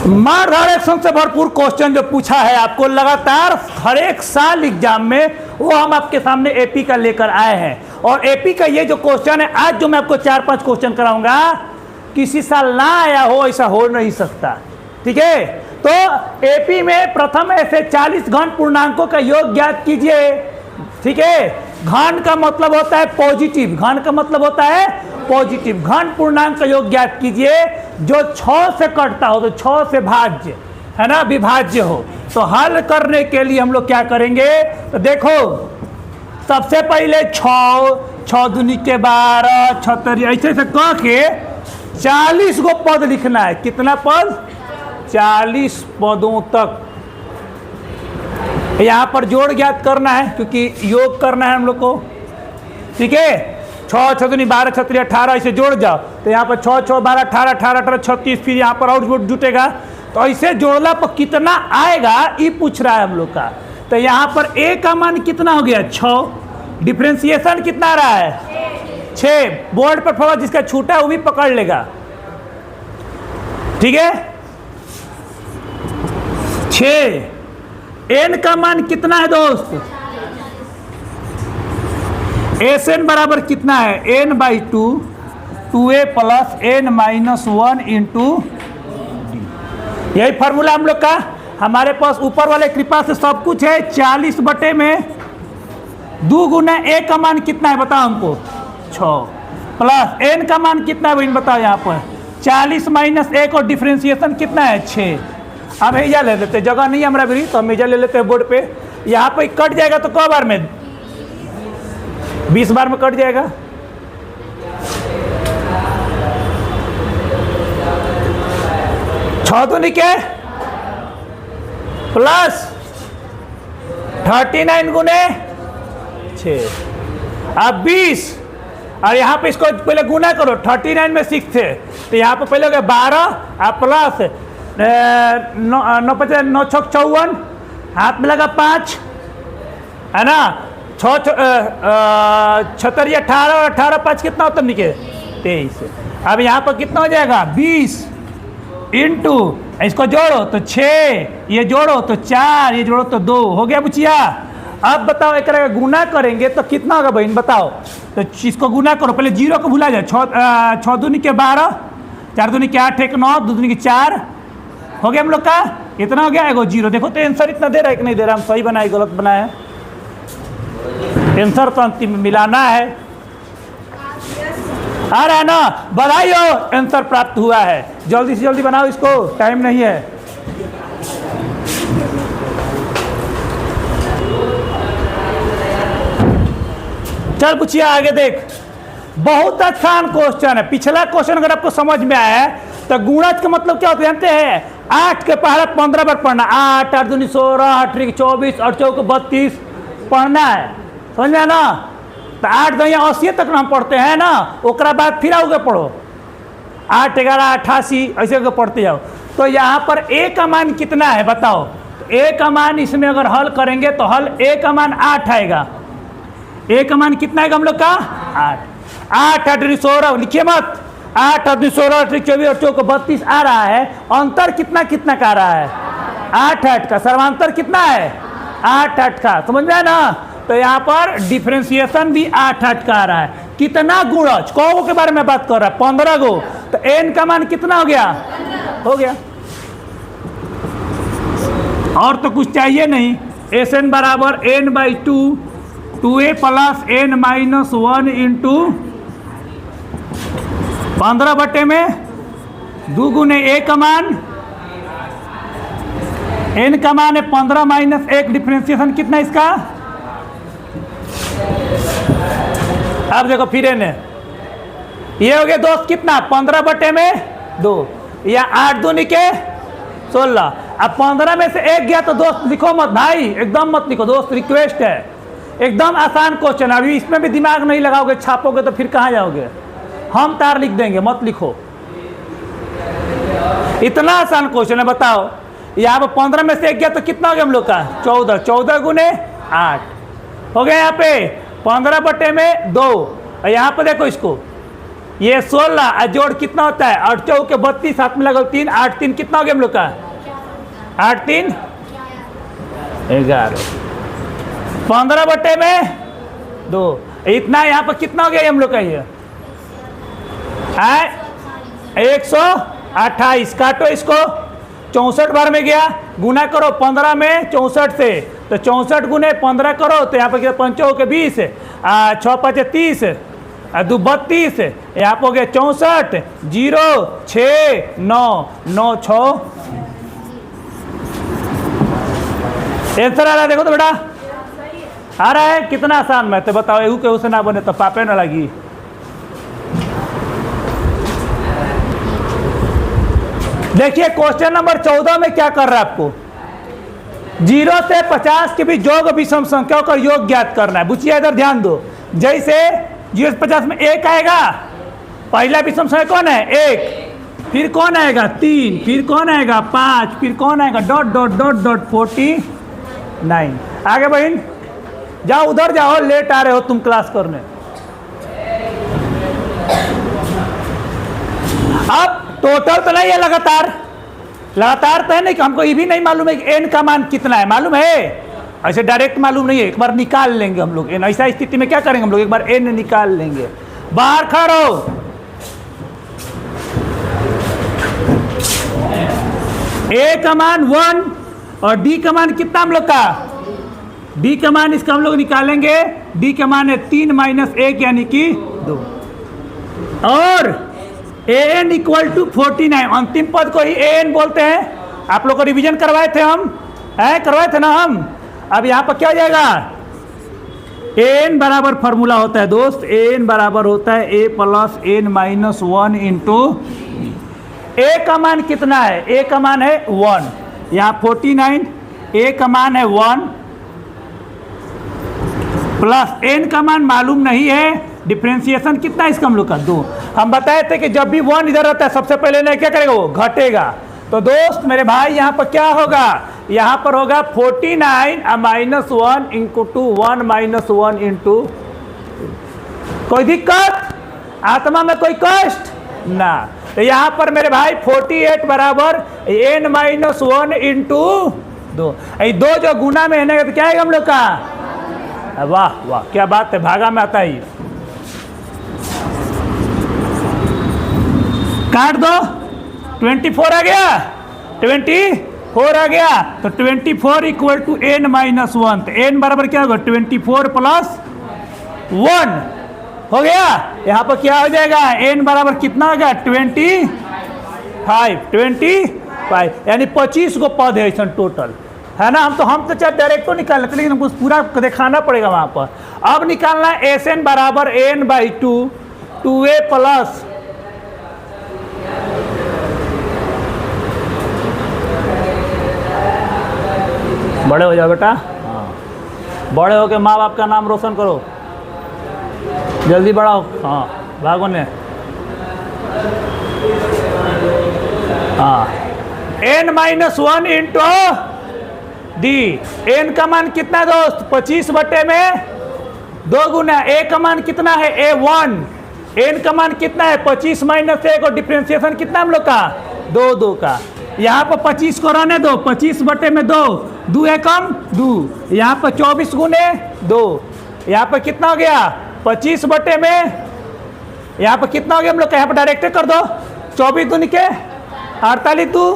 मार डायरेक्शन से भरपूर क्वेश्चन जो पूछा है आपको लगातार हर एक साल एग्जाम में, वो हम आपके सामने एपी का लेकर आए हैं। और एपी का ये जो क्वेश्चन है, आज जो मैं आपको 4-5 क्वेश्चन कराऊंगा, किसी साल ना आया हो ऐसा हो नहीं सकता। ठीक है, तो एपी में प्रथम ऐसे 40 घन पूर्णांकों का योग ज्ञात कीजिए। ठीक है, घन का मतलब होता है पॉजिटिव, घन का मतलब होता है पॉजिटिव। घन पूर्णांक का योग ज्ञात कीजिए जो 6 से कटता हो, तो 6 से भाज्य है ना, विभाज्य हो। तो हल करने के लिए हम लोग क्या करेंगे, तो देखो सबसे पहले 6 दूनी के 12, 6 ऐसे ऐसे कह के 40 गो पद लिखना है। कितना पद? 40 पदों तक। यहाँ पर जोड़ ज्ञात करना है क्योंकि योग करना है हम लोग को। ठीक है, 6 दूनी 12, 6 3 18 ऐसे जोड़ जाओ, तो यहाँ पर 6 6 12 18 18 18 36, फिर यहाँ पर आउटपुट जुटेगा। तो ऐसे जोड़ला पर कितना आएगा ये पूछ रहा है हम लोग का। तो यहाँ पर ए का मान कितना हो गया? 6। डिफ्रेंसिएशन कितना आ रहा है? 6। बोर्ड पर थोड़ा जिसका छूटा है वो भी पकड़ लेगा। ठीक है, 6। एन का मान कितना है दोस्त? एस एन बराबर कितना है? n/2 2a plus n-1 into D. यही फार्मूला हम लोग का। हमारे पास ऊपर वाले कृपा से सब कुछ है। 40 बटे में 2 गुना a का मान कितना है बताओ हमको? 6 प्लस n का मान कितना है बताओ? यहाँ पर 40 माइनस 1 और डिफ्रेंसिएशन कितना है? 6। अब हेजा ले लेते, जगह नहीं हमारा भी, तो हम हेजा ले लेते हैं बोर्ड पे। यहाँ पे कट जाएगा तो कई बार में? 20 बार में कट जाएगा। छह दूनी क्या है? प्लस 39 गुने 6। अब 20, और यहाँ पे इसको पहले गुना करो। 39 में 6 थे, तो यहाँ पे पहले हो गया 12, आप प्लस 9 5 9 6 54, हाथ में लगा 5 है ना। 6 6 18 और 18 5 कितना होता है? निके 23। अब यहाँ पर कितना हो जाएगा? 20 इंटू इसको जोड़ो तो 6, ये जोड़ो तो 4, ये जोड़ो तो 2। हो गया बुचिया? अब बताओ एक गुना करेंगे तो कितना होगा बहन बताओ? तो इसको गुना करो, पहले 0 को भुला जाए। 6 दूनी के 12, 4 दूनी के 8, 1 9, 2 दूनी के 4। हो गया हम लोग का? इतना हो गया। एगो 0। देखो तो आंसर इतना दे रहा है कि नहीं दे रहा? हम सही बनाए गलत बनाए? आंसर तो अंतिम में मिलाना है। आ रहा है ना? बधाई हो, आंसर प्राप्त हुआ है। जल्दी से जल्दी बनाओ इसको, टाइम नहीं है। चल पूछिए आगे देख। बहुत आसान क्वेश्चन है। पिछला क्वेश्चन अगर आपको समझ में आया है तो गुणज का मतलब क्या होता है जानते हैं? 8 के पहले 15 बार पढ़ना। 8 8 दूनी 16, 8 3 24, 8 4 32 पढ़ना है। समझ में ना? तो 8 2 80 तक हम पढ़ते हैं ना, ओकरा बाद फिर आओगे पढ़ो 8 11 88 ऐसे को पढ़ते जाओ। तो यहाँ पर a का मान कितना है बताओ? तो a का मान इसमें अगर हल करेंगे तो हल a का मान 8 आएगा। a का मान कितना आएगा हम लोग का? 8। 8 8 2 16 लिखिए मत। 8 8 2 16, 8 24 और 4 32 आ रहा है। अंतर कितना कितना का आ रहा है? 8 8 का। सर्वांतर कितना है? 8 8 का। समझ में आया ना? तो यहाँ पर डिफ्रेंसिएशन भी 8 8 का आ रहा है। कितना गुणज? कौ के बारे में बात कर रहा है? 15 गो। तो n का मान कितना हो गया? हो गया। और तो कुछ चाहिए नहीं। Sn बराबर n/2 2a plus n-1 into 15 बटे में 2 गुने a का मान, n का मान है 15 माइनस 1। डिफ्रेंसिएशन कितना इसका? अब देखो फिर न ये हो गया दोस्त कितना? 15 बटे में 2 या 8 दूनी के 16। अब 15 में से 1 गया तो दोस्त लिखो मत भाई, एकदम मत लिखो दोस्त, रिक्वेस्ट है। एकदम आसान क्वेश्चन। अभी इसमें भी दिमाग नहीं लगाओगे, छापोगे तो फिर कहाँ जाओगे? हम तार लिख देंगे, मत लिखो। इतना आसान क्वेश्चन है। बताओ यहाँ पर 15 में से 1 गया तो कितना हो गया हम लोग का? 14। 14 गुने 8 हो गया। यहाँ पे 15 बटे में 2। और यहाँ पे देखो इसको ये 16 जोड़ कितना होता है 8 चौके 32 हाथ में लगल 3 8 3 कितना हो गया हम लोग का 8 3 11 15 बटे में 2 इतना यहाँ पर कितना हो गया हम लोग का ये 128 काटो इसको 64 बार में गया गुना करो 15 में 64 से तो 64 गुने 15 करो तो यहाँ पर क्या 5 के 20 6 5 30 2 32 यहाँ पर हो गया 64 0 6 9 9 6 आंसर आ रहा है देखो तो बेटा आ रहा है कितना आसान मैथ है बताओ एहू केहू से ना बने तो पापे ना लगी। देखिए क्वेश्चन नंबर 14 में क्या कर रहा है आपको 0 से 50 के बीच जोग विषम संख्याओं का योग ज्ञात करना है। बुझिए इधर ध्यान दो जैसे 0 से 50 में 1 आएगा पहला विषम संख्या कौन है 1 फिर कौन आएगा 3 फिर कौन आएगा 5 फिर कौन आएगा डॉट डॉट डॉट डॉट 49 आगे बहन जाओ उधर जाओ लेट आ रहे हो तुम क्लास करने। अब टोटल तो नहीं है लगातार तो है नहीं कि हमको ये भी नहीं मालूम है कि एन का मान कितना है मालूम है ऐसे डायरेक्ट मालूम नहीं है एक बार निकाल लेंगे हम लोग एन ऐसा स्थिति में क्या करेंगे हम लोग एक बार एन निकाल लेंगे बाहर खड़ो ए का मान 1 और डी का मान कितना हम लोग का डी का मान इसका हम लोग निकालेंगे डी का मान है 3 - 1 यानी कि 2 और an इक्वल टू 49 अंतिम पद को ही an बोलते हैं। आप लोग को रिवीजन करवाए थे हम करवाए थे ना हम। अब यहाँ पर क्या हो जाएगा an बराबर फार्मूला होता है दोस्त an बराबर होता है a plus n minus 1 into a का मान कितना है a का मान है 1 यहाँ 49 a का मान है 1 प्लस n का मान मालूम नहीं है डिफ्रेंसिएशन कितना है इसका हम लोग का 2। हम बताए थे कि जब भी 1 इधर रहता है सबसे पहले ना क्या करेगा वो घटेगा। तो दोस्त मेरे भाई यहाँ पर क्या होगा यहाँ पर होगा 49 माइनस 1 इंटू 1 माइनस 1 इंटू कोई दिक्कत आत्मा में कोई कष्ट ना। तो यहाँ पर मेरे भाई 48 बराबर n माइनस 1 इंटू 2 दो जो गुना में है तो क्या है हम लोग का वाह वाह क्या बात है भागा में आता ही काट दो 24 आ गया 24 आ गया तो 24 इक्वल टू n माइनस 1 तो n बराबर क्या होगा 24 प्लस 1 हो गया। यहाँ पर क्या हो जाएगा n बराबर कितना होगा 25 यानी 25 को पद है ऐसा टोटल है ना। हम तो चाहे डायरेक्ट निकाल लेते लेकिन हमको पूरा दिखाना पड़ेगा वहाँ पर। अब निकालना है एस एन बराबर n/2 2a प्लस बड़े हो जाओ बेटा हाँ बड़े हो के माँ बाप का नाम रोशन करो जल्दी बढ़ाओ हाँ भागो ने हाँ n minus 1 into D n का मान कितना दोस्त 25 बटे में 2 गुना a का मान कितना है a1 n का मान कितना है 25 माइनस 1 और डिफ्रेंसिएशन कितना हम लोग का 2 का। यहाँ पर 25 को रहने दो 25 बटे में 2 एकम 2 यहाँ पर 24 गुने 2 यहाँ पर कितना हो गया 25 बटे में यहाँ पर कितना हो गया हम लोग यहाँ पर डायरेक्ट कर दो 24 दूनी के 48 2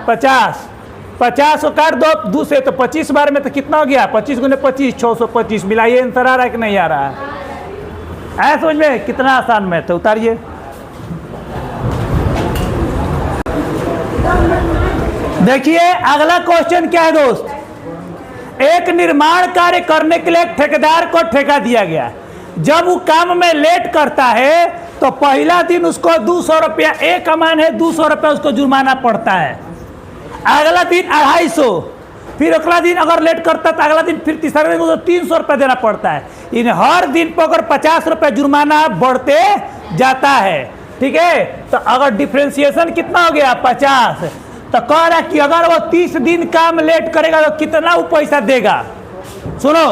50 को काट दो 2 से तो 25 बार में तो कितना हो गया 25 गुने 25 625 मिलाइए आंसर आ रहा है कि नहीं आ रहा है ऐसा समझ में कितना आसान मैथ है उतारिए। देखिए अगला क्वेश्चन क्या है दोस्त एक निर्माण कार्य करने के लिए ठेकेदार को ठेका दिया गया जब वो काम में लेट करता है तो पहला दिन उसको 200 रुपया ए का मान है 200 रुपया उसको जुर्माना पड़ता है अगला दिन 250 फिर अगला दिन अगर लेट करता है तो अगला दिन फिर तीसरा दिन उसको 300 रुपया देना पड़ता है। इन हर दिन पर अगर 50 रुपया जुर्माना बढ़ते जाता है ठीक है। तो अगर डिफ्रेंसिएशन कितना हो गया 50 तो कह रहा है कि अगर वो 30 दिन काम लेट करेगा तो कितना वो पैसा देगा। सुनो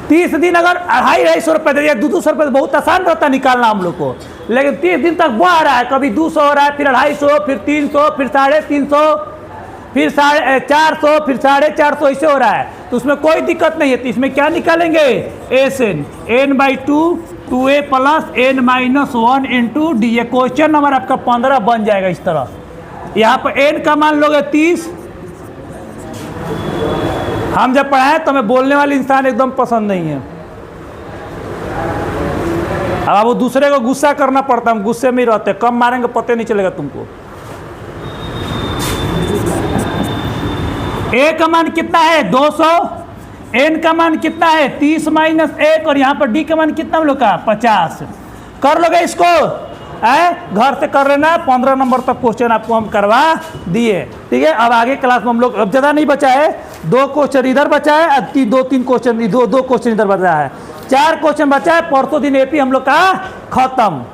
30 दिन अगर 250 रुपये दे दिया, 200 रुपये, बहुत आसान रहता निकालना हम लोग को, लेकिन 30 दिन तक बढ़ रहा है, कभी 200 हो रहा है, फिर 250, फिर 300, फिर 350, फिर 450, फिर 450, ऐसे हो रहा है। तो उसमें कोई दिक्कत नहीं है। तो इसमें क्या निकालेंगे, S N, n/2 2a plus n-1 into D. ये क्वेश्चन नंबर आपका 15 बन जाएगा इस तरह। यहाँ पर n का मान लोगे 30। हम जब पढ़ाएं तो हमें बोलने वाले इंसान एकदम पसंद नहीं है। अब वो दूसरे को गुस्सा करना पड़ता है, हम गुस्से में ही रहते, कम मारेंगे पता नहीं चलेगा तुमको। ए का मान कितना है 200, एन का मान कितना है 30 माइनस 1, और यहाँ पर डी का मान कितना हम लोग का 50। कर लोगे इसको, घर से कर लेना। 15 नंबर तक क्वेश्चन आपको हम करवा दिए, ठीक है। अब आगे क्लास में हम लोग, अब ज़्यादा नहीं बचा है, 2 क्वेश्चन इधर बचा है, 2-3 क्वेश्चन, 2 क्वेश्चन इधर बचा है, 4 क्वेश्चन बचा है। परसों दिन एपी हम लोग का खत्म।